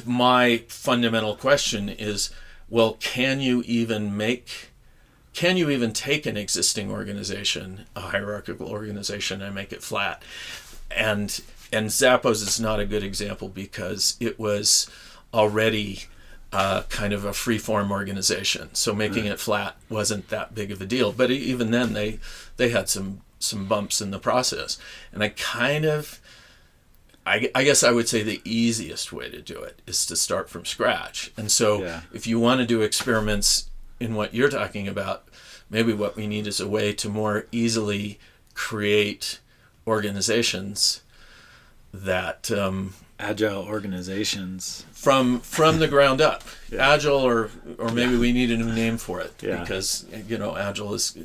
my fundamental question is, well, can you even take an existing organization, a hierarchical organization, and make it flat? And Zappos is not a good example because it was already kind of a free-form organization, so making it flat wasn't that big of a deal. But even then, they had some bumps in the process. And I guess I would say the easiest way to do it is to start from scratch. And so if you want to do experiments in what you're talking about, maybe what we need is a way to more easily create organizations that Agile organizations from the ground up. Agile, or maybe we need a new name for it because Agile has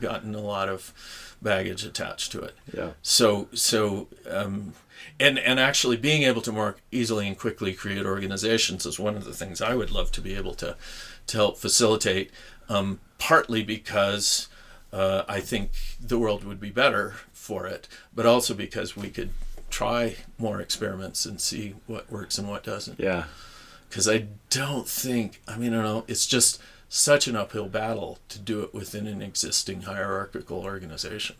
gotten a lot of baggage attached to it. So and actually being able to more easily and quickly create organizations is one of the things I would love to be able to help facilitate, partly because I think the world would be better for it, but also because we could try more experiments and see what works and what doesn't. Because I don't know, it's just such an uphill battle to do it within an existing hierarchical organization.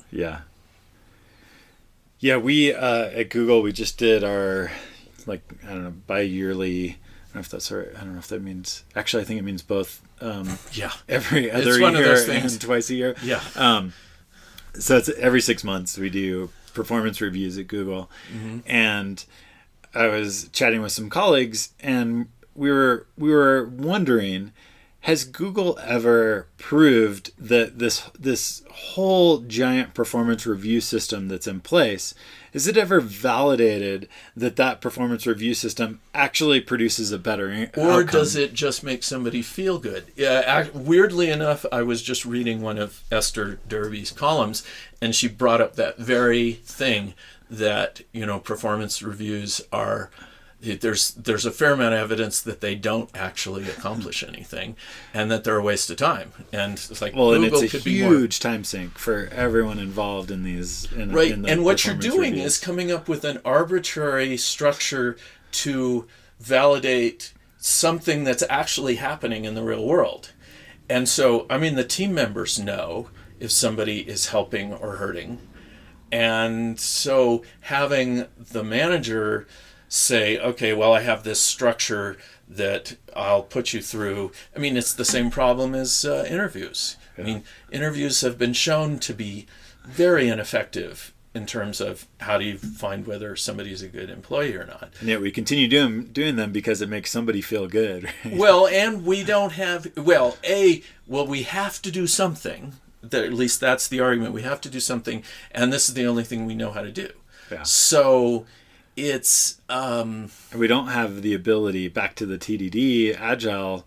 We at Google, we just did our bi-yearly, I don't know if that's right. I don't know if that means, actually I think it means both. Every other it's one year of those things. And twice a year. So it's every 6 months we do performance reviews at Google. And I was chatting with some colleagues, and we were wondering, has Google ever proved that this whole giant performance review system that's in place, is it ever validated that performance review system actually produces a better or outcome? Does it just make somebody feel good? Weirdly enough, I was just reading one of Esther Derby's columns, and she brought up that very thing that performance reviews are. There's a fair amount of evidence that they don't actually accomplish anything, and that they're a waste of time. And it's like, well, Google and it's a huge time sink for everyone involved in these. Right, and what you're doing reviews is coming up with an arbitrary structure to validate something that's actually happening in the real world. And so, the team members know if somebody is helping or hurting, and so having the manager say, okay, well, I have this structure that I'll put you through. It's the same problem as interviews. Interviews have been shown to be very ineffective in terms of how do you find whether somebody's a good employee or not. And yet we continue doing them because it makes somebody feel good. Right? Well, and we don't have, we have to do something. At least that's the argument. We have to do something, and this is the only thing we know how to do. So it's we don't have the ability, back to the TDD Agile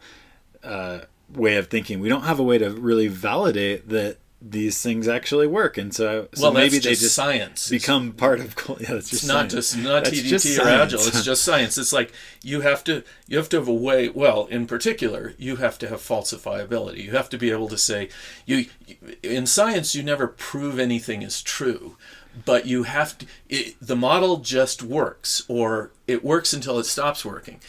way of thinking, we don't have a way to really validate that these things actually work, and so maybe they just science become part of. It's just not TDT or Agile. It's just science. It's like you have to have a way. Well, in particular, you have to have falsifiability. You have to be able to say in science you never prove anything is true, but you have to. The model just works, or it works until it stops working.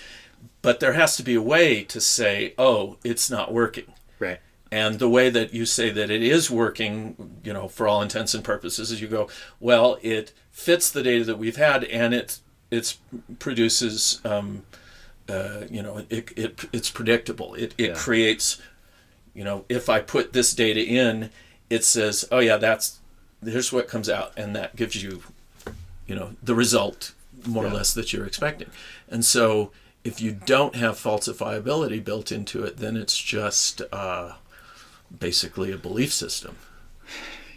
But there has to be a way to say, oh, it's not working. Right. And the way that you say that it is working, for all intents and purposes, is you go, well, it fits the data that we've had, and it produces, it's predictable. It creates, if I put this data in, it says, oh yeah, here's what comes out, and that gives you, the result more or less that you're expecting. And so if you don't have falsifiability built into it, then it's just basically a belief system.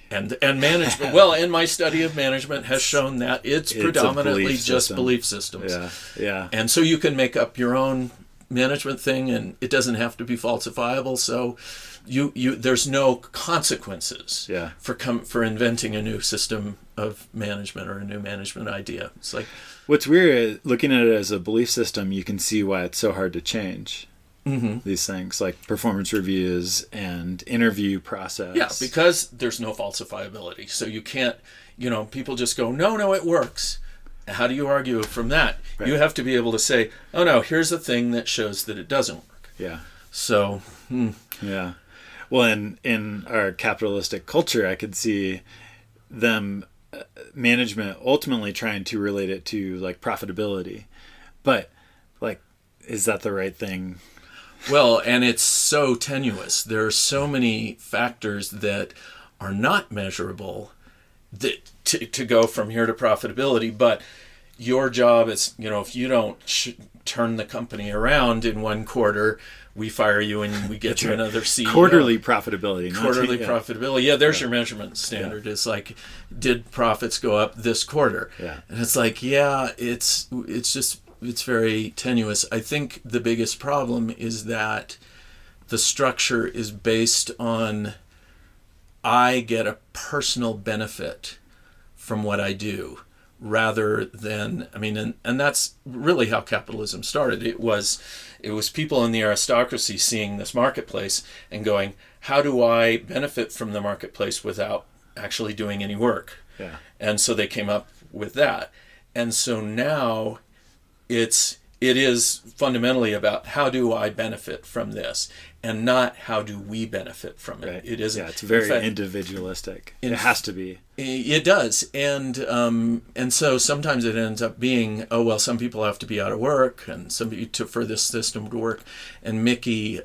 And management, well, and my study of management has shown that it's predominantly just belief systems. Yeah. And so you can make up your own management thing, and it doesn't have to be falsifiable. So there's no consequences for inventing a new system of management or a new management idea. It's like, what's weird, looking at it as a belief system, you can see why it's so hard to change. These things like performance reviews and interview process. Yeah, because there's no falsifiability. So you can't, people just go, no, it works. How do you argue from that? Right. You have to be able to say, oh no, here's a thing that shows that it doesn't work. Yeah. So, Yeah. Well, in our capitalistic culture, I could see them, management ultimately trying to relate it to like profitability. But like, is that the right thing? Well, and it's so tenuous. There are so many factors that are not measurable that to go from here to profitability. But your job is, if you don't turn the company around in one quarter, we fire you and we get you another CEO. Quarterly profitability. Profitability. Yeah, there's your measurement standard. It's like, did profits go up this quarter? Yeah. And it's like, it's very tenuous. I think the biggest problem is that the structure is based on I get a personal benefit from what I do rather than, and that's really how capitalism started. It was people in the aristocracy seeing this marketplace and going, how do I benefit from the marketplace without actually doing any work? Yeah. And so they came up with that. And so now it is fundamentally about how do I benefit from this, and not how do we benefit from it. Right. It isn't. Yeah, it's very individualistic. It has to be. It does, and so sometimes it ends up being, oh well, some people have to be out of work, and somebody for this system to work. And Mickey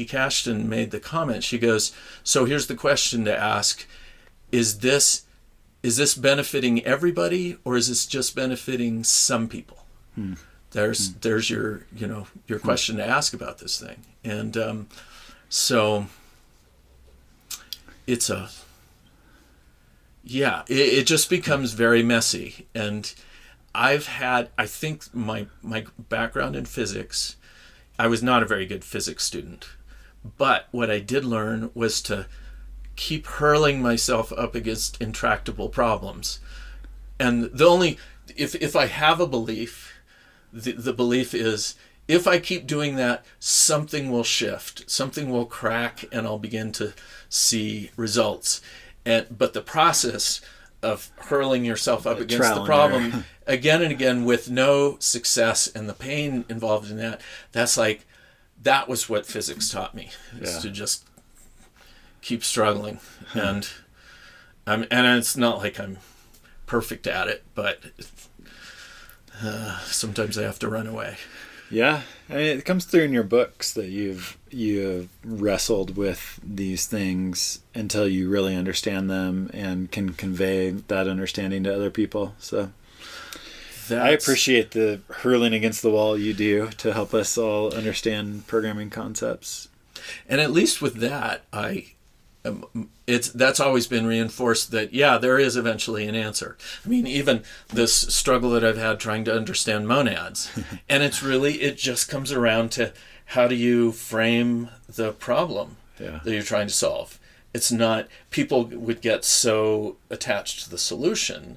Cashton made the comment. She goes, so here's the question to ask: Is this benefiting everybody, or is this just benefiting some people? There's your question to ask about this thing. And so it's it just becomes very messy. And I think my background in physics, I was not a very good physics student, but what I did learn was to keep hurling myself up against intractable problems. And if I have a belief, the belief is, if I keep doing that, something will shift, something will crack, and I'll begin to see results. But the process of hurling yourself up against the problem again and again with no success and the pain involved in that, that was what physics taught me, is to just keep struggling. And it's not like I'm perfect at it, but sometimes I have to run away. Yeah, it comes through in your books that you've wrestled with these things until you really understand them and can convey that understanding to other people. So I appreciate the hurling against the wall you do to help us all understand programming concepts. And at least with that, that's always been reinforced that there is eventually an answer. Even this struggle that I've had trying to understand monads, and it just comes around to how do you frame the problem that you're trying to solve. It's not, people would get so attached to the solution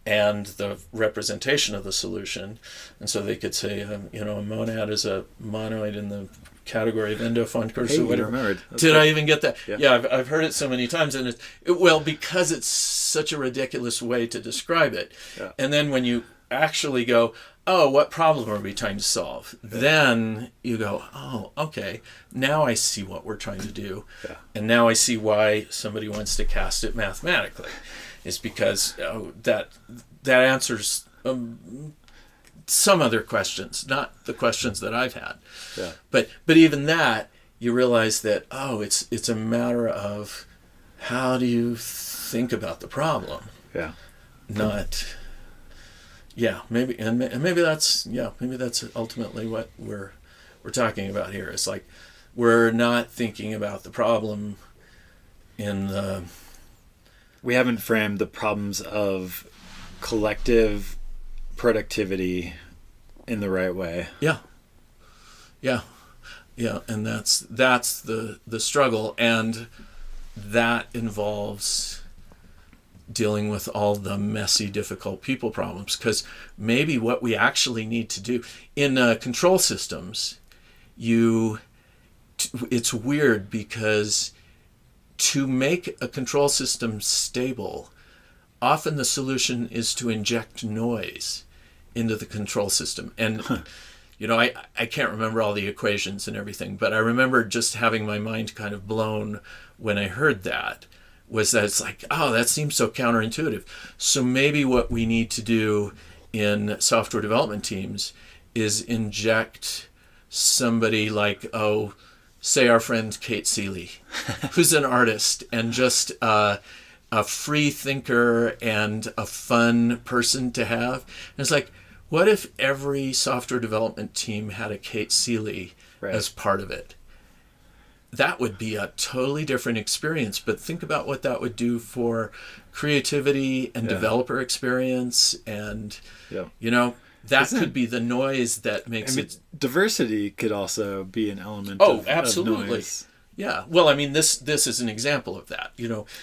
and the representation of the solution, and so they could say, a monad is a monoid in the category of endofunctors or whatever. Did I even get that? Yeah, I've heard it so many times, and because it's such a ridiculous way to describe it. Yeah. And then when you actually go, oh, what problem are we trying to solve? Then you go, oh, okay, now I see what we're trying to do. Yeah. And now I see why somebody wants to cast it mathematically. It's because that answers some other questions, not the questions that I've had. Yeah. But even that, you realize that, oh, it's a matter of how do you think about the problem? Yeah. Not... Yeah, maybe that's ultimately what we're talking about here. It's like we're not thinking about the problem in the... We haven't framed the problems of collective productivity in the right way. Yeah, and that's the struggle, and that involves dealing with all the messy, difficult people problems. Because maybe what we actually need to do in control systems, it's weird because to make a control system stable, often the solution is to inject noise into the control system. And I can't remember all the equations and everything, but I remember just having my mind kind of blown when I heard that. Was that it's like, oh, that seems so counterintuitive. So maybe what we need to do in software development teams is inject somebody like, say our friend Kate Seeley, who's an artist and just a free thinker and a fun person to have. And it's like, what if every software development team had a Kate Seeley as part of it? That would be a totally different experience. But think about what that would do for creativity and developer experience. And, that could be the noise that makes it... Diversity could also be an element absolutely. of noise. Yeah. Well, I mean, this is an example of that.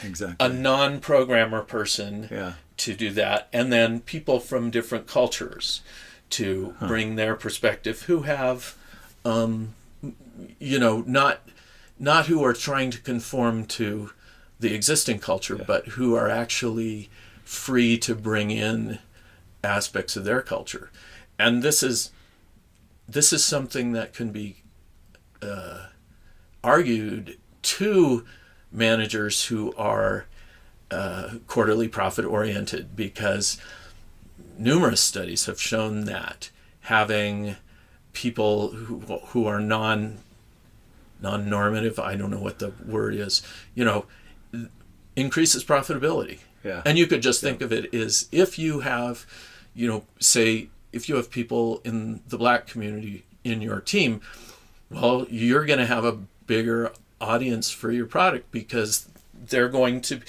Exactly. A non-programmer person to do that. And then people from different cultures to bring their perspective who have, not who are trying to conform to the existing culture, but who are actually free to bring in aspects of their culture. And this is something that can be argued to managers who are quarterly profit oriented, because numerous studies have shown that having people who are non-normative, I don't know what the word is, increases profitability. Yeah. And you could just think of it as if you have, say, if you have people in the Black community in your team, well, you're going to have a bigger audience for your product because they're going to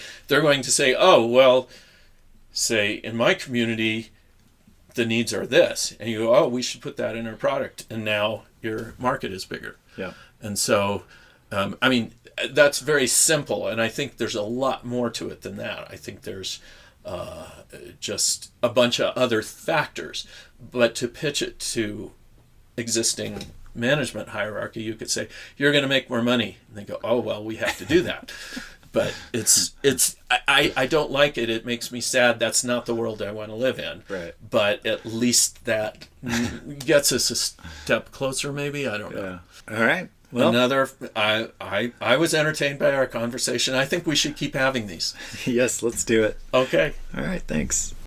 say, oh, well, say in my community, the needs are this. And you go, oh, we should put that in our product. And now your market is bigger. Yeah. And so, that's very simple. And I think there's a lot more to it than that. I think there's just a bunch of other factors. But to pitch it to existing management hierarchy, you could say, you're going to make more money. And they go, oh, well, we have to do that. But I don't like it. It makes me sad. That's not the world I want to live in. Right. But at least that gets us a step closer, maybe. I don't know. Yeah. All right. Well, I was entertained by our conversation. I think we should keep having these. Yes, let's do it. Okay. All right. Thanks.